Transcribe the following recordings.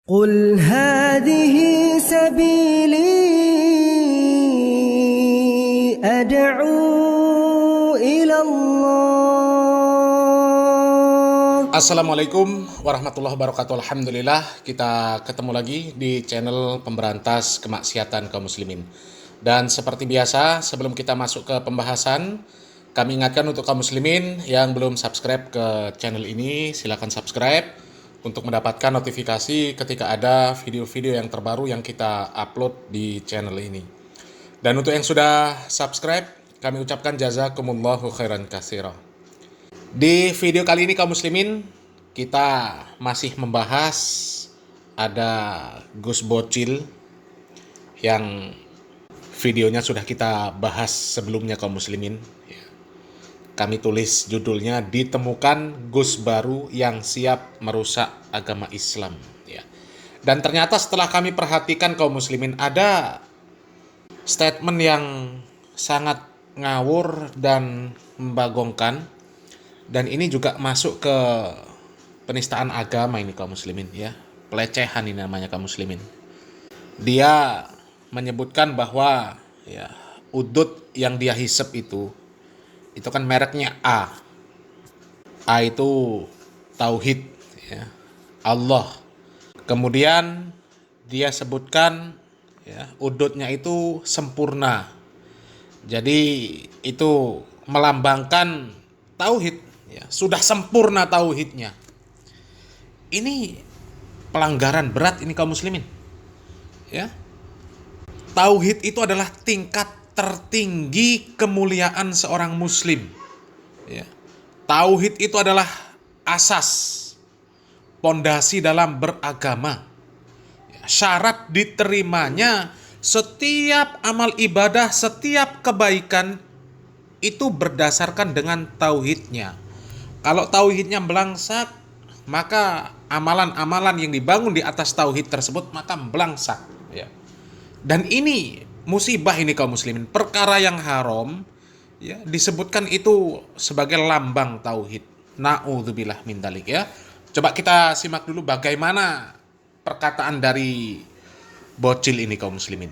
قل هذه سبيلي أدعو إلى الله. Assalamualaikum warahmatullahi wabarakatuh. Alhamdulillah kita ketemu lagi di channel pemberantas kemaksiatan kaum muslimin. Dan seperti biasa, sebelum kita masuk ke pembahasan, kami ingatkan untuk kaum muslimin yang belum subscribe ke channel ini, silakan subscribe untuk mendapatkan notifikasi ketika ada video-video yang terbaru yang kita upload di channel ini. Dan untuk yang sudah subscribe, kami ucapkan jazakumullahu khairan katsira. Di video kali ini kaum muslimin, kita masih membahas ada Gus Bocil yang videonya sudah kita bahas sebelumnya kaum muslimin. Kami tulis judulnya "Ditemukan Gus Baru yang Siap Merusak Agama Islam". Dan ternyata setelah kami perhatikan kaum muslimin, ada statement yang sangat ngawur dan membagongkan. Dan ini juga masuk ke penistaan agama ini kaum muslimin ya. Pelecehan ini namanya kaum muslimin. Dia menyebutkan bahwa ya, udut yang dia hisep itu kan mereknya A. A itu tauhid ya, Allah. Kemudian dia sebutkan ya, udutnya itu sempurna. Jadi itu melambangkan tauhid ya, sudah sempurna tauhidnya. Ini pelanggaran berat ini kaum muslimin. Ya. Tauhid itu adalah tingkat tertinggi kemuliaan seorang muslim. Ya. Tauhid itu adalah asas, pondasi dalam beragama. Ya. Syarat diterimanya setiap amal ibadah, setiap kebaikan itu berdasarkan dengan tauhidnya. Kalau tauhidnya belangsak, maka amalan-amalan yang dibangun di atas tauhid tersebut maka belangsak. Ya. Dan ini musibah ini kaum muslimin, perkara yang haram ya, disebutkan itu sebagai lambang tauhid. Na'udzubillah min dzalik ya. Coba kita simak dulu bagaimana perkataan dari Bocil ini kaum muslimin.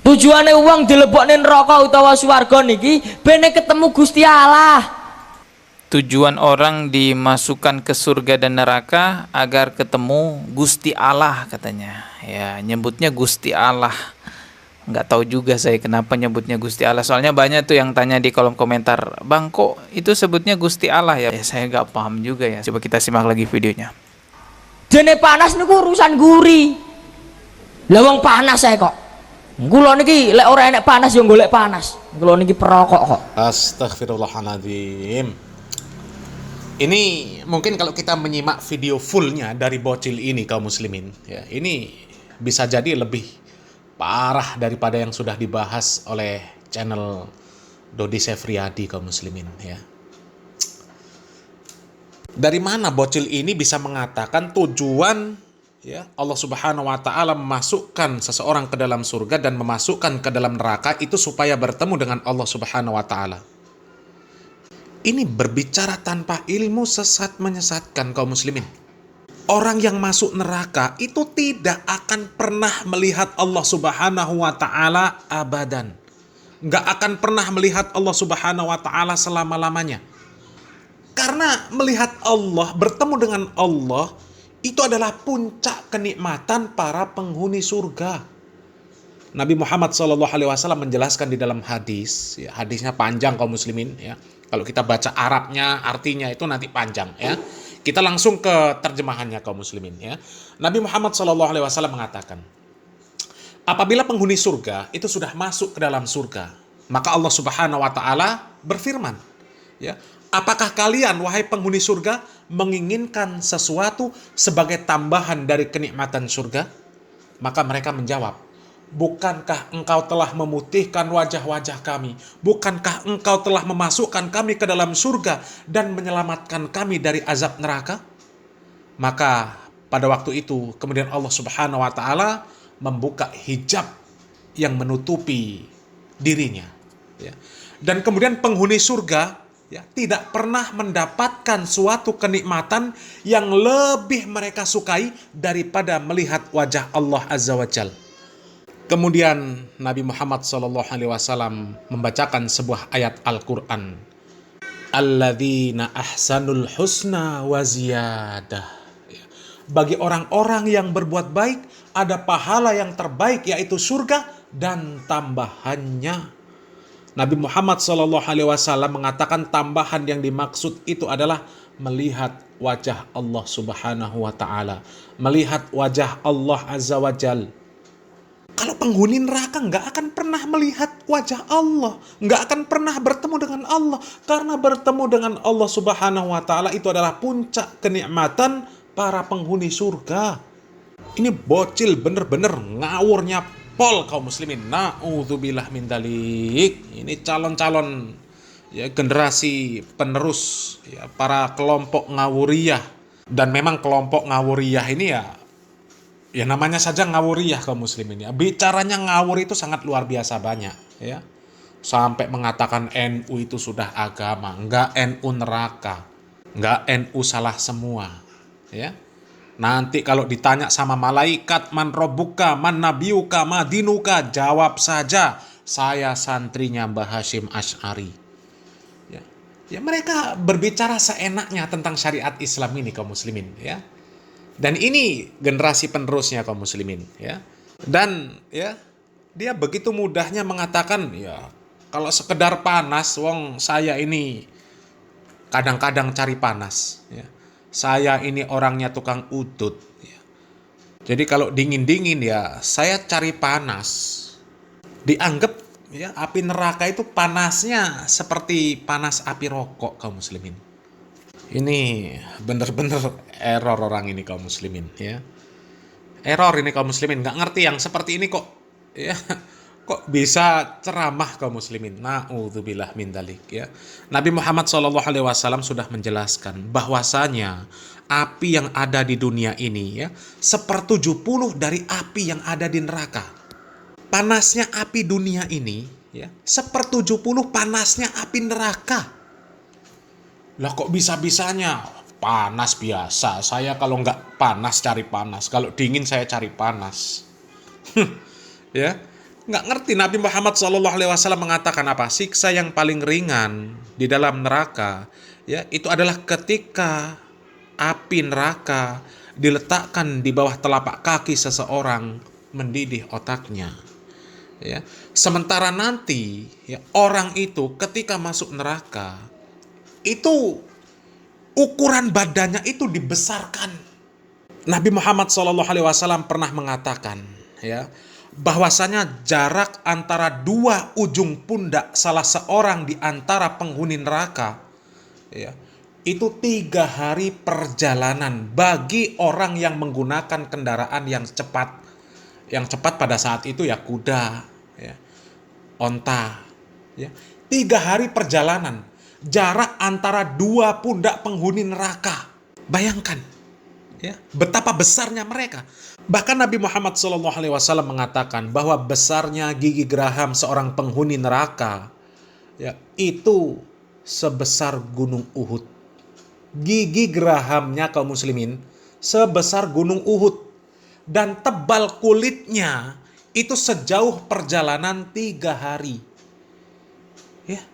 Tujuane wong dilebokne neraka utawa swarga niki bene ketemu Gusti Allah. Tujuan orang dimasukkan ke surga dan neraka agar ketemu Gusti Allah katanya. Ya, nyebutnya Gusti Allah. Nggak tahu juga saya kenapa nyebutnya Gusti Allah. Soalnya banyak tuh yang tanya di kolom komentar, "Bang, kok itu sebutnya Gusti Allah ya?" Saya nggak paham juga ya. Coba kita simak lagi videonya. Dene panas niku urusan guri. Lah wong panas saya kok. Kula niki lek ora enek panas yo golek panas. Kula niki perokok kok. Astagfirullahaladzim. Ini mungkin kalau kita menyimak video fullnya dari bocil ini kaum muslimin, ya, ini bisa jadi lebih parah daripada yang sudah dibahas oleh channel Dodi Sefriadi kaum muslimin, ya. Dari mana bocil ini bisa mengatakan tujuan, ya, Allah Subhanahu wa taala memasukkan seseorang ke dalam surga dan memasukkan ke dalam neraka itu supaya bertemu dengan Allah Subhanahu wa taala? Ini berbicara tanpa ilmu, sesat menyesatkan kaum muslimin. Orang yang masuk neraka itu tidak akan pernah melihat Allah Subhanahu wa taala abadan. Nggak akan pernah melihat Allah Subhanahu wa taala selama-lamanya. Karena melihat Allah, bertemu dengan Allah, itu adalah puncak kenikmatan para penghuni surga. Nabi Muhammad SAW menjelaskan di dalam hadis, ya, hadisnya panjang kaum muslimin, ya. Kalau kita baca Arabnya, artinya itu nanti panjang, ya. Kita langsung ke terjemahannya kaum muslimin, ya. Nabi Muhammad SAW mengatakan, apabila penghuni surga itu sudah masuk ke dalam surga, maka Allah Subhanahu wa taala berfirman, ya, apakah kalian wahai penghuni surga menginginkan sesuatu sebagai tambahan dari kenikmatan surga? Maka mereka menjawab, bukankah engkau telah memutihkan wajah-wajah kami? Bukankah engkau telah memasukkan kami ke dalam surga dan menyelamatkan kami dari azab neraka? Maka pada waktu itu kemudian Allah Subhanahu wa taala membuka hijab yang menutupi dirinya, ya. Dan kemudian penghuni surga, ya, tidak pernah mendapatkan suatu kenikmatan yang lebih mereka sukai daripada melihat wajah Allah Azza wa Jalla. Kemudian Nabi Muhammad SAW membacakan sebuah ayat Al-Quran. Alladzina ahsanul husna wa ziyadah. Bagi orang-orang yang berbuat baik, ada pahala yang terbaik, yaitu surga dan tambahannya. Nabi Muhammad SAW mengatakan tambahan yang dimaksud itu adalah melihat wajah Allah Subhanahu wa ta'ala. Melihat wajah Allah Azza wa Jalla. Kalau penghuni neraka nggak akan pernah melihat wajah Allah, nggak akan pernah bertemu dengan Allah, karena bertemu dengan Allah Subhanahu wa taala itu adalah puncak kenikmatan para penghuni surga. Ini bocil bener-bener ngawurnya pol kaum muslimin. Na'udzubillah min dzalik. Ini calon-calon, ya, generasi penerus, ya, para kelompok ngawuriyah. Dan memang kelompok ngawuriyah ini ya namanya saja ngawuriyah kaum muslimin, ya. Bicaranya ngawur itu sangat luar biasa banyak, ya. Sampai mengatakan NU itu sudah agama, enggak NU neraka, enggak NU salah semua, ya. Nanti kalau ditanya sama malaikat, man robbuka, man nabiyuka, ma dinuka, jawab saja, saya santrinya Mbah Hasyim Asy'ari. Ya. Ya, mereka berbicara seenaknya tentang syariat Islam ini kaum muslimin, ya. Dan ini generasi penerusnya kaum muslimin, ya. Dan, ya, dia begitu mudahnya mengatakan, ya, kalau sekedar panas, wong saya ini kadang-kadang cari panas, ya. Saya ini orangnya tukang udut, ya. Jadi kalau dingin-dingin, ya, saya cari panas. Dianggap, ya, api neraka itu panasnya seperti panas api rokok kaum muslimin. Ini bener-bener error orang ini kaum muslimin, ya. Error ini kaum muslimin, nggak ngerti yang seperti ini kok, ya, kok bisa ceramah kaum muslimin. Na'udzubillah min dzalik, ya. Nabi Muhammad SAW sudah menjelaskan bahwasanya api yang ada di dunia ini, ya, 1/70 dari api yang ada di neraka. Panasnya api dunia ini, ya, 1/70 panasnya api neraka. Lah kok bisa-bisanya? Panas biasa. Saya kalau nggak panas cari panas. Kalau dingin saya cari panas. Ya. Nggak ngerti Nabi Muhammad SAW mengatakan apa? Siksa yang paling ringan di dalam neraka, ya, itu adalah ketika api neraka diletakkan di bawah telapak kaki seseorang, mendidih otaknya. Ya. Sementara nanti ya, orang itu ketika masuk neraka, itu ukuran badannya itu dibesarkan. Nabi Muhammad SAW pernah mengatakan, ya, bahwasanya jarak antara dua ujung pundak salah seorang di antara penghuni neraka, ya, itu 3 hari perjalanan bagi orang yang menggunakan kendaraan yang cepat. Yang cepat pada saat itu ya kuda, ya, onta. Ya. 3 hari perjalanan, jarak antara dua pundak penghuni neraka. Bayangkan, ya, betapa besarnya mereka. Bahkan Nabi Muhammad SAW mengatakan bahwa besarnya gigi geraham seorang penghuni neraka, ya, itu sebesar gunung Uhud. Gigi gerahamnya kaum muslimin sebesar gunung Uhud. Dan tebal kulitnya itu sejauh perjalanan 3 hari. Ya.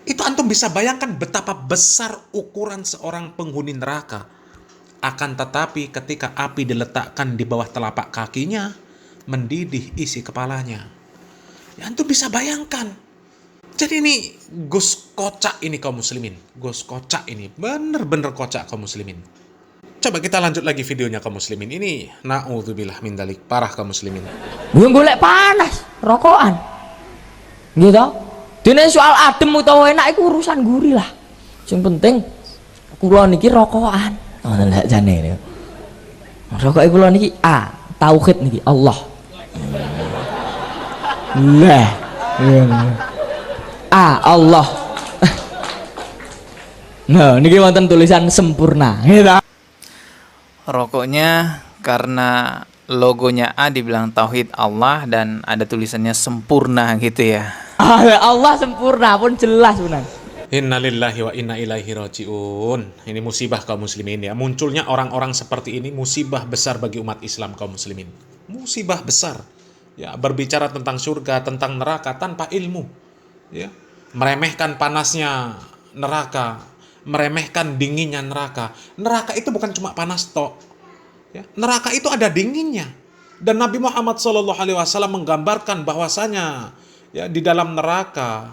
Itu antum bisa bayangkan betapa besar ukuran seorang penghuni neraka. Akan tetapi ketika api diletakkan di bawah telapak kakinya, mendidih isi kepalanya. Ya, antum bisa bayangkan. Jadi ini Gus kocak ini kaum muslimin. Gus kocak ini, bener-bener kocak kaum muslimin. Coba kita lanjut lagi videonya kaum muslimin. Ini na'udzubillah min dalik, parah kaum muslimin. Gue golek panas, rokokan. Gitu. Dene soal adem utawa enak iku urusan guri lah. Sing penting kula niki rokokan. Ngono lek jane niku. Rokok kula niki tauhid niki Allah. Lah. Allah. Nah, niki wonten tulisan sempurna. Gitu. Rokoknya karena logonya A dibilang tauhid Allah dan ada tulisannya sempurna gitu ya. Allah sempurna pun jelas benar. Innalillahi wa inna ilaihi raji'un. Ini musibah kaum muslimin ya. Munculnya orang-orang seperti ini musibah besar bagi umat Islam kaum muslimin. Musibah besar. Ya, berbicara tentang surga, tentang neraka tanpa ilmu. Ya. Meremehkan panasnya neraka, meremehkan dinginnya neraka. Neraka itu bukan cuma panas tok. Ya. Neraka itu ada dinginnya. Dan Nabi Muhammad SAW menggambarkan bahwasanya ya, di dalam neraka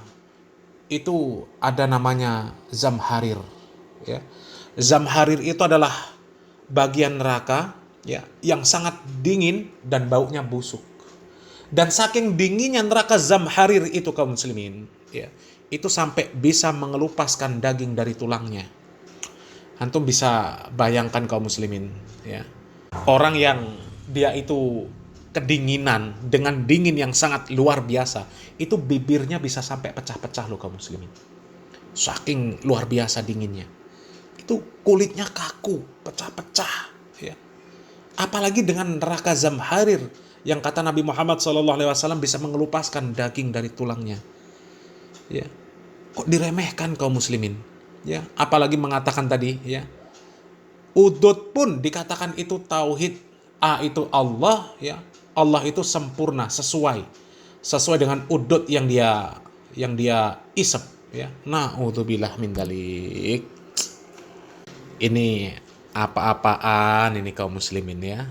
itu ada namanya zamharir. Ya. Zamharir itu adalah bagian neraka ya, yang sangat dingin dan baunya busuk. Dan saking dinginnya neraka zamharir itu kaum muslimin, ya, itu sampai bisa mengelupaskan daging dari tulangnya. Antum bisa bayangkan kaum muslimin, ya, orang yang dia itu kedinginan dengan dingin yang sangat luar biasa, itu bibirnya bisa sampai pecah-pecah loh kaum muslimin. Saking luar biasa dinginnya. Itu kulitnya kaku, pecah-pecah, ya. Apalagi dengan neraka zamharir yang kata Nabi Muhammad SAW bisa mengelupaskan daging dari tulangnya. Ya. Kok diremehkan kaum muslimin? Ya, apalagi mengatakan tadi, ya. Udud pun dikatakan itu tauhid. Itu Allah, ya. Allah itu sempurna, sesuai dengan udud yang dia isep, ya. Na'udzubillah min dalik. Ini apa-apaan ini kaum muslimin ya.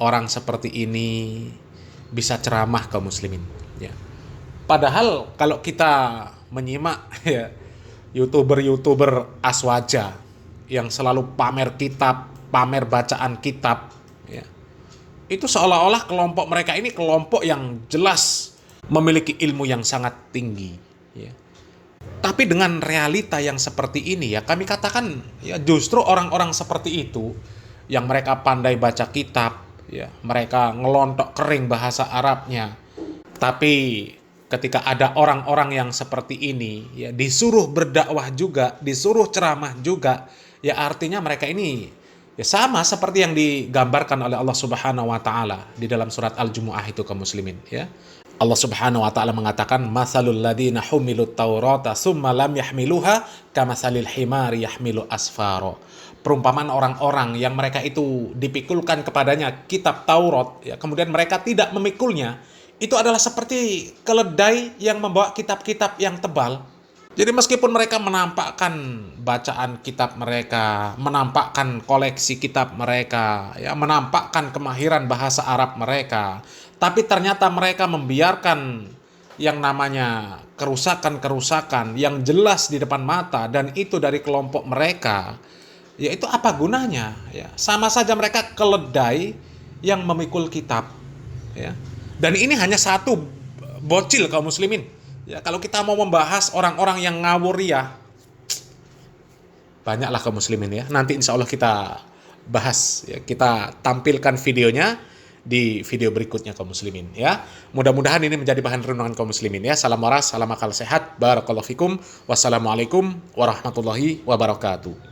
Orang seperti ini bisa ceramah kaum muslimin, ya. Padahal kalau kita menyimak ya YouTuber aswaja yang selalu pamer kitab, pamer bacaan kitab, ya. Itu seolah-olah kelompok mereka ini kelompok yang jelas memiliki ilmu yang sangat tinggi, ya. Tapi dengan realita yang seperti ini ya, kami katakan ya justru orang-orang seperti itu yang mereka pandai baca kitab, ya, mereka ngelontok kering bahasa Arabnya. Tapi ketika ada orang-orang yang seperti ini, ya, disuruh berdakwah juga, disuruh ceramah juga, ya artinya mereka ini ya sama seperti yang digambarkan oleh Allah Subhanahu wa taala di dalam surat Al-Jumu'ah itu kaum muslimin, ya. Allah Subhanahu wa taala mengatakan masalul ladzina humilut taurata tsumma lam yahmiluha kamatsalil himari yahmilu asfaro. Perumpamaan orang-orang yang mereka itu dipikulkan kepadanya kitab Taurat, ya, kemudian mereka tidak memikulnya, itu adalah seperti keledai yang membawa kitab-kitab yang tebal. Jadi meskipun mereka menampakkan bacaan kitab mereka, menampakkan koleksi kitab mereka, ya, menampakkan kemahiran bahasa Arab mereka, tapi ternyata mereka membiarkan yang namanya kerusakan-kerusakan yang jelas di depan mata, dan itu dari kelompok mereka, ya itu apa gunanya? Ya, sama saja mereka keledai yang memikul kitab. Ya. Dan ini hanya satu bocil kaum muslimin. Ya, kalau kita mau membahas orang-orang yang ngawur ya, banyaklah kaum muslimin ya. Nanti insya Allah kita bahas, ya, kita tampilkan videonya di video berikutnya kaum muslimin ya. Mudah-mudahan ini menjadi bahan renungan kaum muslimin ya. Salam waras, salam akal sehat, barakallahu fikum. Wassalamualaikum warahmatullahi wabarakatuh.